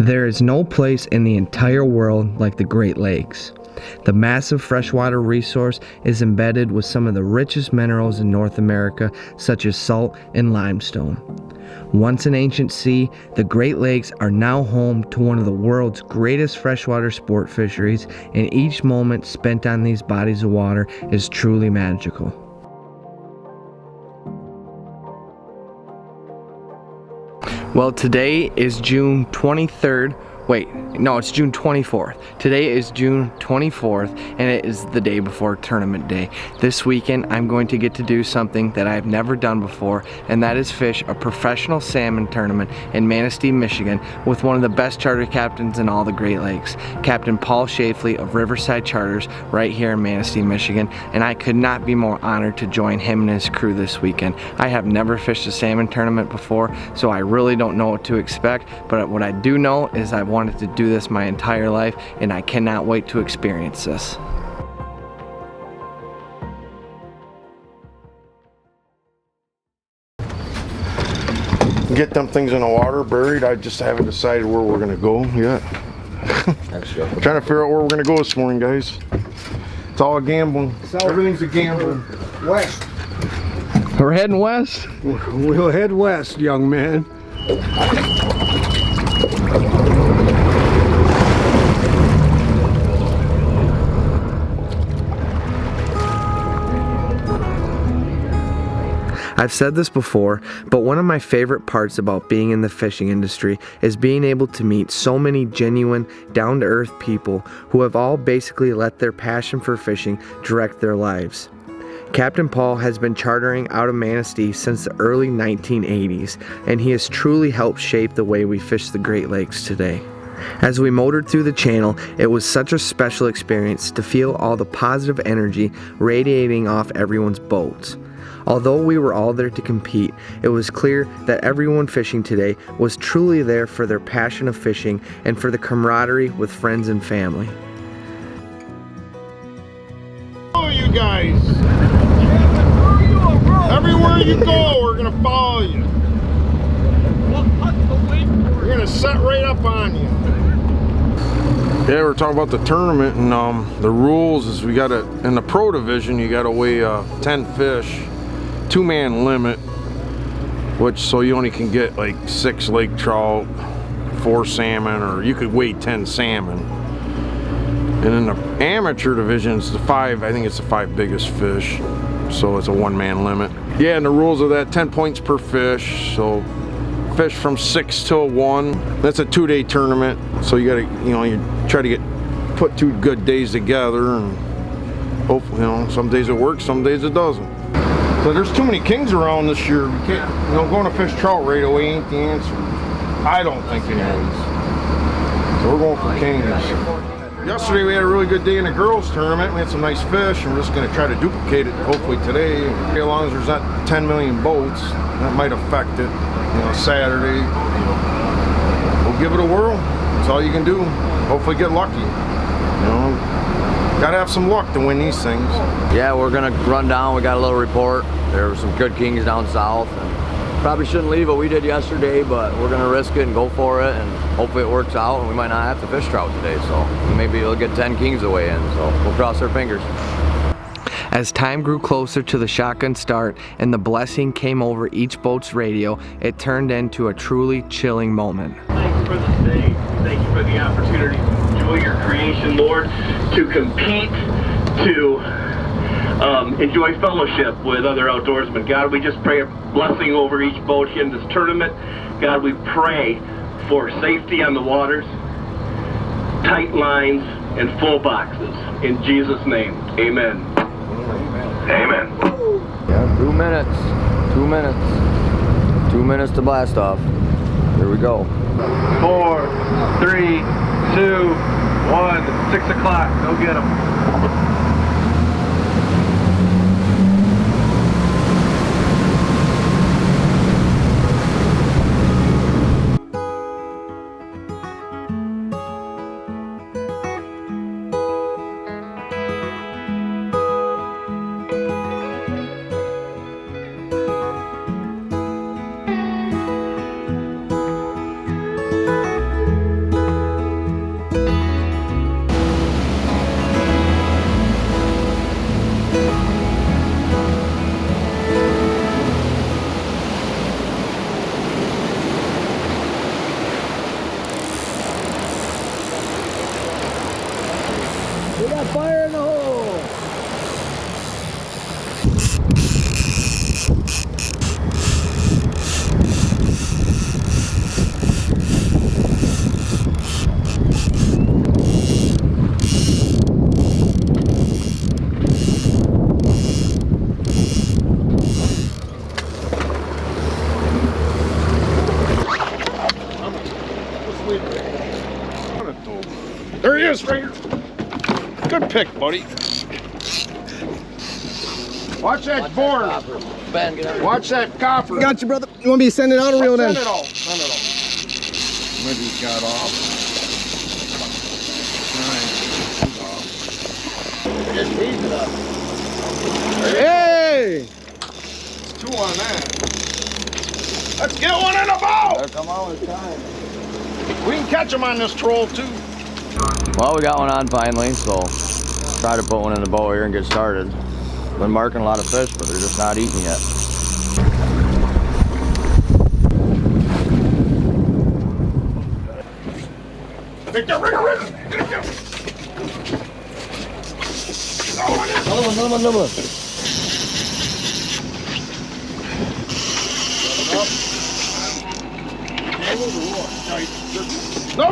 There is no place in the entire world like the Great Lakes. The massive freshwater resource is embedded with some of the richest minerals in North America, such as salt and limestone. Once an ancient sea, the Great Lakes are now home to one of the world's greatest freshwater sport fisheries, and each moment spent on these bodies of water is truly magical. Well, today is June 23rd. Wait, no, it's June 24th. Today is June 24th, and it is the day before tournament day. This weekend, I'm going to get to do something that I've never done before, and that is fish a professional salmon tournament in Manistee, Michigan, with one of the best charter captains in all the Great Lakes, Captain Paul Schlafley of Riverside Charters, right here in Manistee, Michigan, and I could not be more honored to join him and his crew this weekend. I have never fished a salmon tournament before, so I really don't know what to expect, but what I do know is I've wanted to do this my entire life, and I cannot wait to experience this. Get them things in the water buried. I just haven't decided where we're gonna go yet. Trying to figure out where we're gonna go this morning, guys. It's all a gambling. Everything's a gamble. West. We're heading west? We'll head west, young man. I've said this before, but one of my favorite parts about being in the fishing industry is being able to meet so many genuine, down-to-earth people who have all basically let their passion for fishing direct their lives. Captain Paul has been chartering out of Manistee since the early 1980s, and he has truly helped shape the way we fish the Great Lakes today. As we motored through the channel, it was such a special experience to feel all the positive energy radiating off everyone's boats. Although we were all there to compete, it was clear that everyone fishing today was truly there for their passion of fishing and for the camaraderie with friends and family. Follow you guys. Everywhere you go, we're gonna follow you. We're gonna set right up on you. Yeah, we're talking about the tournament, and the rules is we gotta, in the pro division, you gotta weigh 10 fish. 2-man limit, which so you only can get like 6 lake trout, 4 salmon, or you could weigh 10 salmon. And in the amateur division, it's the 5, I think it's the 5 biggest fish, so it's a 1-man limit. Yeah, and the rules of that, 10 points per fish, so fish from 6 till 1. That's a 2-day tournament, so you gotta, you try to put 2 good days together, and hopefully, some days it works, some days it doesn't. So there's too many kings around this year. We can't, going to fish trout right away ain't the answer. I don't think it is. So we're going for kings. Yesterday we had a really good day in the girls tournament. We had some nice fish, and we're just going to try to duplicate it hopefully today. As long as there's not 10 million boats, that might affect it. Saturday, we'll give it a whirl. That's all you can do. Hopefully get lucky. Gotta have some luck to win these things. Yeah, we're gonna run down. We got a little report. There were some good kings down south. And probably shouldn't leave what we did yesterday, but we're gonna risk it and go for it, and hopefully it works out, and we might not have to fish trout today, so maybe we'll get 10 kings away in, so we'll cross our fingers. As time grew closer to the shotgun start and the blessing came over each boat's radio, it turned into a truly chilling moment. Thanks for the day. Thank you for the opportunity to enjoy your creation, Lord, to compete, to enjoy fellowship with other outdoorsmen. God, we just pray a blessing over each boat here in this tournament. God, we pray for safety on the waters, tight lines, and full boxes. In Jesus' name, amen. Amen. Yeah, 2 minutes. 2 minutes. 2 minutes to blast off. Here we go. 4, 3, 2, 1, 6 o'clock. Go get them. We got fire in the hole. There he is, right here. Good pick, buddy. Watch that board. Ben, get out. Watch that copper. Got you, brother. You want me to send it out or reel it in? Send it all. Send it all. Maybe he got off. Hey! It's 2 on that. Let's get one in the boat. Come on, it's time. We can catch him on this troll too. Well, we got one on finally, so try to put one in the boat here and get started. Been marking a lot of fish, but they're just not eating yet. Victor. Another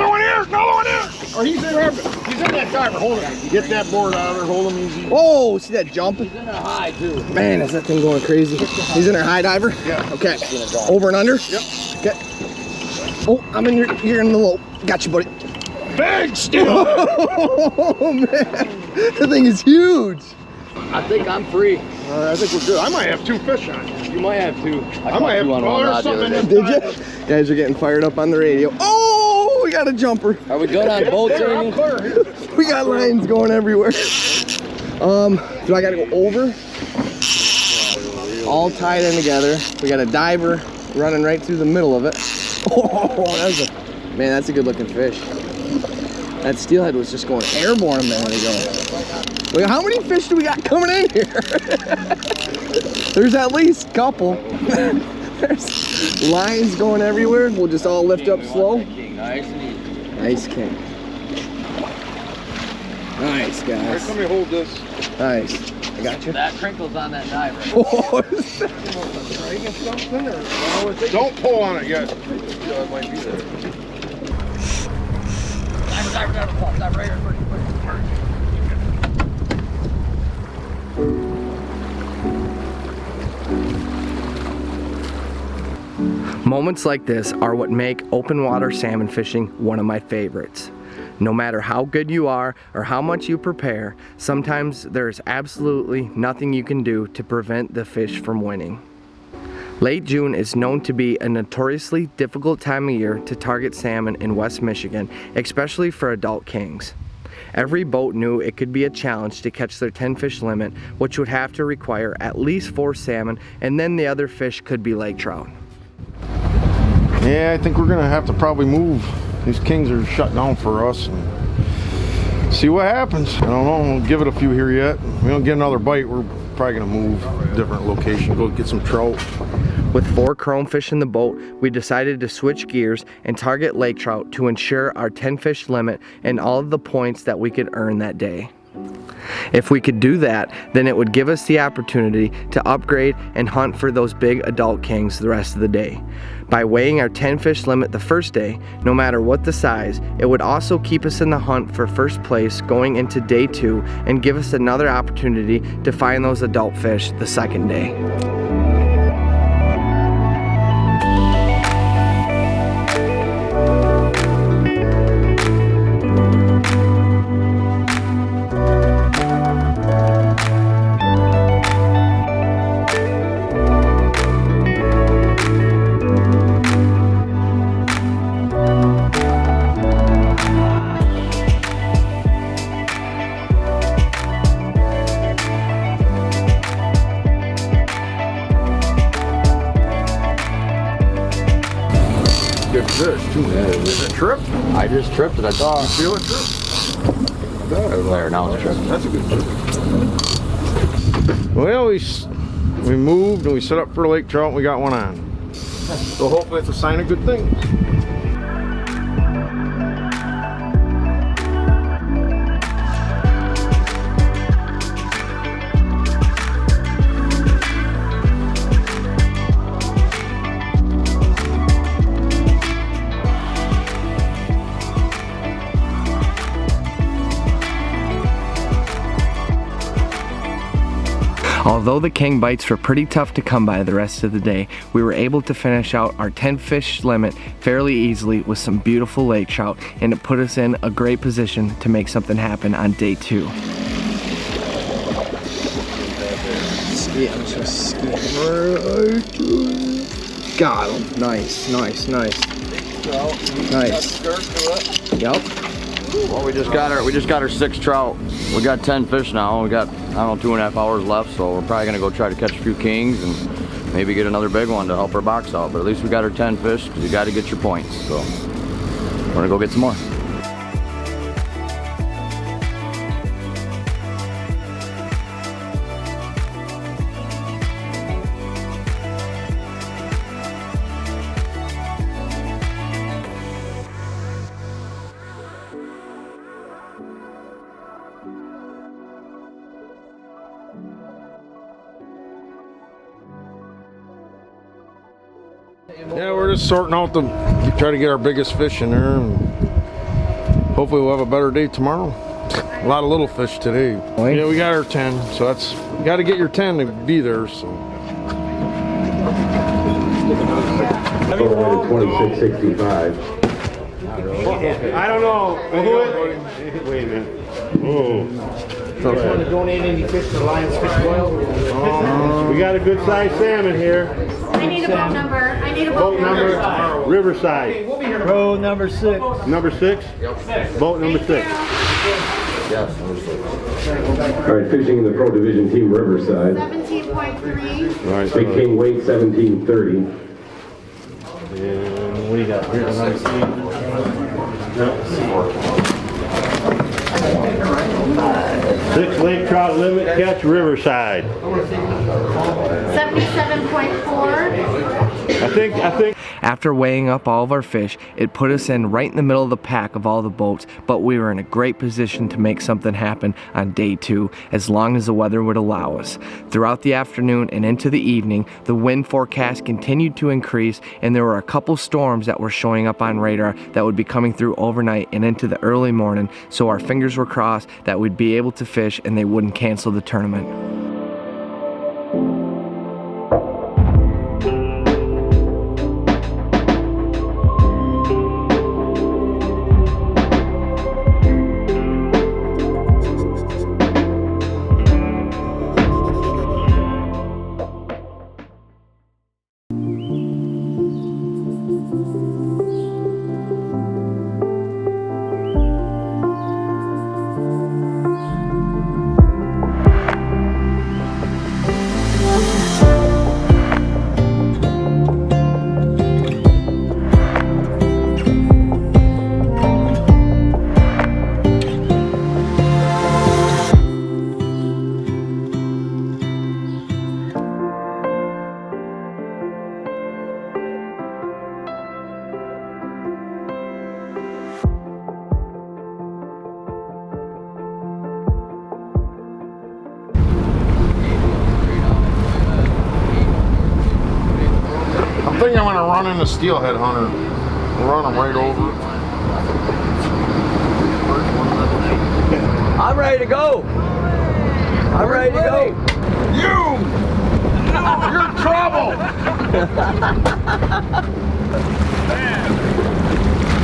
one. Another one here. Or he's in there. He's in that diver. Hold him. Get that board out of there. Hold him easy. Oh, see that jumping? He's in a high, too. Man, is that thing going crazy? He's in our high diver? Yeah. Okay. Over and under? Yep. Okay. Oh, you're in the low. Got you, buddy. Big still. Oh, man. That thing is huge. I think I'm free. I think we're good. I might have 2 fish on you. You might have 2. I might have. one Oh, on there's the other something day. in Did you? Guys are getting fired up on the radio. Oh, we got a jumper. Are we good on boats or I'm anything? clear. We got lines going everywhere. Do I gotta go over? All tied in together. We got a diver running right through the middle of it. Oh, that's a good looking fish. That steelhead was just going airborne a minute ago. Look, how many fish do we got coming in here? There's at least a couple. There's lines going everywhere. We'll just all lift up slow. Nice and easy. Nice king. Nice, Here, guys. let me hold this. Nice. I got you. That crinkle's on that diver. Oh, is that- Don't pull on it yet. Diver right here. Moments like this are what make open water salmon fishing one of my favorites. No matter how good you are or how much you prepare, sometimes there's absolutely nothing you can do to prevent the fish from winning. Late June is known to be a notoriously difficult time of year to target salmon in West Michigan, especially for adult kings. Every boat knew it could be a challenge to catch their 10 fish limit, which would have to require at least 4 salmon, and then the other fish could be lake trout. Yeah, I think we're gonna have to probably move. These kings are shut down for us and see what happens. I don't know, we'll give it a few here yet. If we don't get another bite, we're probably gonna move a different location, go get some trout. With 4 chrome fish in the boat, we decided to switch gears and target lake trout to ensure our 10 fish limit and all of the points that we could earn that day. If we could do that, then it would give us the opportunity to upgrade and hunt for those big adult kings the rest of the day. By weighing our 10 fish limit the first day, no matter what the size, it would also keep us in the hunt for first place going into day 2 and give us another opportunity to find those adult fish the second day. Good fish too. Is it trip? I just tripped it, I thought. Feel it trip? There, now it's tripping. That's a good fish. Well, we moved and we set up for lake trout and we got one on. So hopefully it's a sign of good things. Although the king bites were pretty tough to come by the rest of the day, we were able to finish out our 10 fish limit fairly easily with some beautiful lake trout, and it put us in a great position to make something happen on day 2. Yeah, I'm just gonna ski. Got him. Nice. Nice. Yep. Well, we just got our 6 trout. We got 10 fish now. We got, I don't know, 2.5 hours left, so we're probably gonna go try to catch a few kings and maybe get another big one to help our box out. But at least we got our 10 fish, because you got to get your points. So we're gonna go get some more. Yeah, we're just sorting out try to get our biggest fish in there, and hopefully we'll have a better day tomorrow. A lot of little fish today. Yeah, we got our 10, so that's, you got to get your 10 to be there, so. 2665. I don't know. Wait a minute. Oh. Want to donate any fish to Lions Fish Boil? We got a good sized salmon here. I need a boat number. Boat number Riverside. Row number 6. Number 6? Boat number 6. All right, fishing in the Pro Division Team Riverside. 17.3. All right, Big King weight 1730. and what do you got? Here's a nice Six lake trout limit catch Riverside. 77.4. I think. After weighing up all of our fish, it put us in right in the middle of the pack of all the boats, but we were in a great position to make something happen on day 2, as long as the weather would allow us. Throughout the afternoon and into the evening, the wind forecast continued to increase, and there were a couple storms that were showing up on radar that would be coming through overnight and into the early morning, so our fingers were crossed that we'd be able to fish and they wouldn't cancel the tournament. I think I'm gonna run into Steelhead Hunter. Run him right over. I'm ready to go. I'm ready to go. You're in trouble.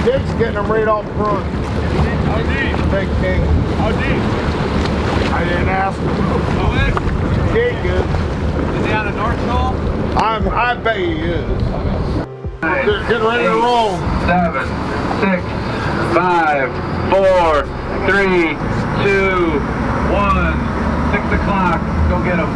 Dick's getting him right out front. How deep? Big king. How deep? I didn't ask him. Oh, it? Jake is. Is he on the North Shoal? I bet he is. They're getting ready to roll. 7, 6, 5, 4, 3, 2, 1. 6 o'clock. Go get them.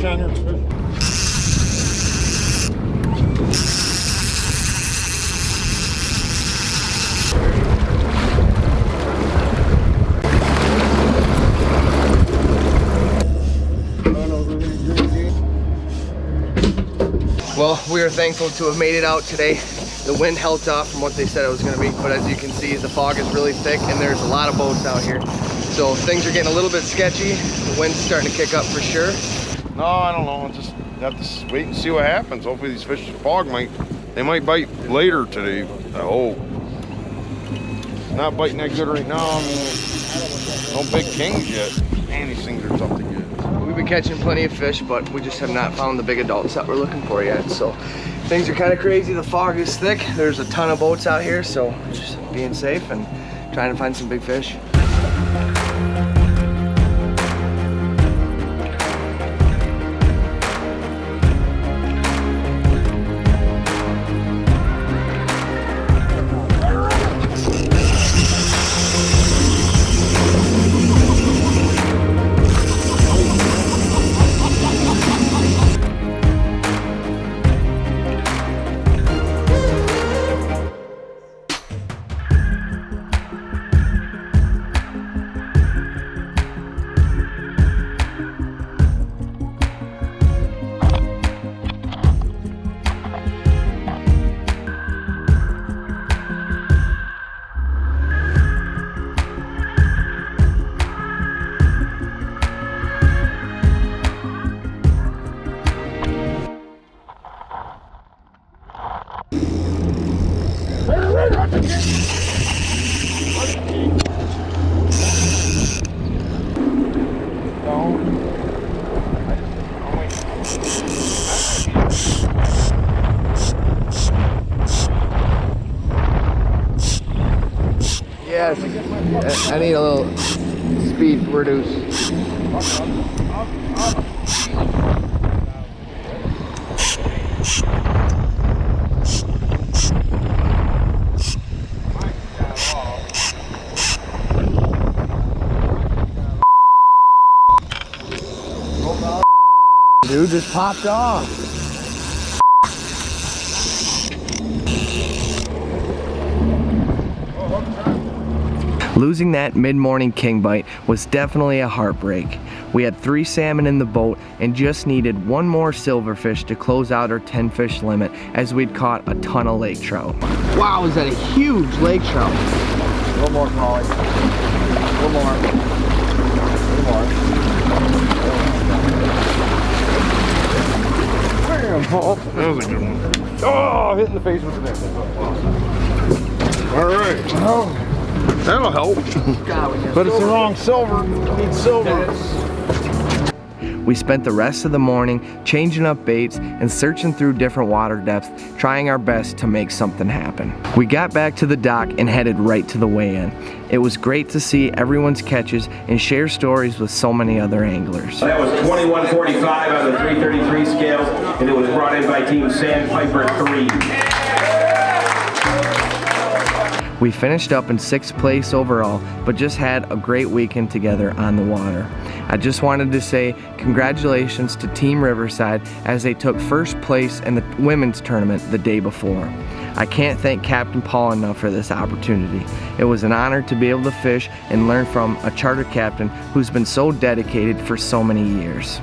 on your fish. Well, we are thankful to have made it out today. The wind held off from what they said it was going to be, but as you can see, the fog is really thick and there's a lot of boats out here. So things are getting a little bit sketchy. The wind's starting to kick up for sure. No, I don't know. Just have to wait and see what happens. Hopefully these fish, fog might bite later today. I hope. Not biting that good right now. I mean, no big kings yet. Man, these things are tough to get. We've been catching plenty of fish, but we just have not found the big adults that we're looking for yet. So things are kind of crazy. The fog is thick. There's a ton of boats out here, so just being safe and trying to find some big fish. Yes, I need a little speed reduce. Dude just popped off. Losing that mid-morning king bite was definitely a heartbreak. We had 3 salmon in the boat and just needed one more silverfish to close out our 10-fish limit, as we'd caught a ton of lake trout. Wow, is that a huge lake trout? A little more, Molly. A little more. A little more. Damn, Paul. That was a good one. Oh, hit in the face with the net. All right. Oh. That'll help. But it's the wrong silver. We need silver. We spent the rest of the morning changing up baits and searching through different water depths, trying our best to make something happen. We got back to the dock and headed right to the weigh-in. It was great to see everyone's catches and share stories with so many other anglers. That was 2145 on the 333 scale, and it was brought in by Team Sandpiper 3. We finished up in 6th place overall, but just had a great weekend together on the water. I just wanted to say congratulations to Team Riverside as they took 1st place in the women's tournament the day before. I can't thank Captain Paul enough for this opportunity. It was an honor to be able to fish and learn from a charter captain who's been so dedicated for so many years.